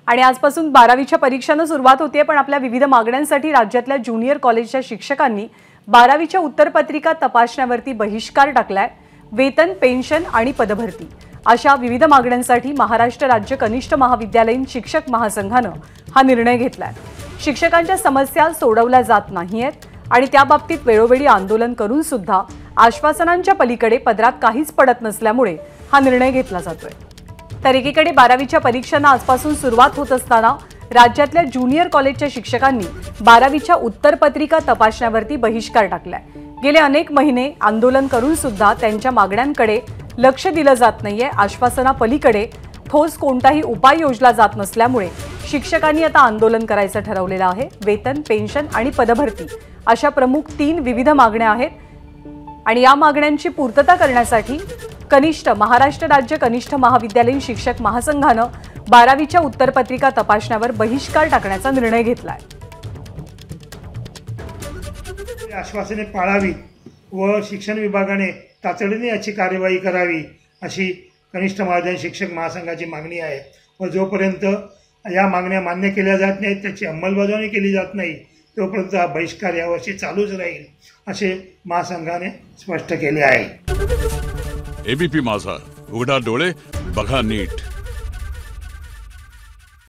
आणि आजपासून 12वीच्या परीक्षांना सुरुवात होते, पण आपल्या विविध मागण्यांसाठी राज्यातल्या ज्युनियर कॉलेजच्या शिक्षकांनी 12वीच्या उत्तरपत्रिका तपासण्यावरती बहिष्कार टाकलाय। वेतन, पेन्शन आणि पदभरती अशा विविध मागण्यांसाठी महाराष्ट्र राज्य कनिष्ठ महाविद्यालयीन शिक्षक महासंघानं हा निर्णय घेतलाय। शिक्षकांच्या समस्या सोडवल्या जात नाहीयेत आणि त्याबाबतीत वेळोवेळी आंदोलन करून सुद्धा आश्वासनांच्या पलीकडे पदरात काहीच पडत नसल्यामुळे हा निर्णय घेतला जातोय। तर एकीकडे 12वीच्या परीक्षांना आजपासून सुरुवात होत असताना राज्यातल्या ज्युनियर कॉलेजच्या शिक्षकांनी 12वीच्या उत्तरपत्रिका तपासण्यावरती बहिष्कार टाकलाय। गेले अनेक महिने आंदोलन करून सुद्धा त्यांच्या मागण्यांकडे लक्ष दिलं जात नाहीये। आश्वासनापलीकडे ठोस कोणताही उपाय योजला जात नसल्यामुळे शिक्षकांनी आता आंदोलन करायचं ठरवलेलं आहे। वेतन, पेन्शन आणि पदभरती अशा प्रमुख 3 विविध मागण्या आहेत आणि या मागण्यांची पूर्तता करण्यासाठी महाराष्ट्र राज्य कनिष्ठ महाविद्यालयीन शिक्षक महासंघानं 12वीच्या उत्तरपत्रिका तपासण्यावर बहिष्कार टाकण्याचा निर्णय घेतलाय। आश्वासने पाळावी व शिक्षण विभागाने तातडीने याची कार्यवाही करावी अशी कनिष्ठ महाविद्यालयीन शिक्षक महासंघाची मागणी आहे व जोपर्यंत या मागण्या मान्य केल्या जात नाहीत, त्याची अंमलबजावणी केली जात नाही, तोपर्यंत हा बहिष्कार यावर्षी चालूच राहील असे महासंघाने स्पष्ट केले आहे। एबीपी माझा, उघडा डोळे बघा नीट।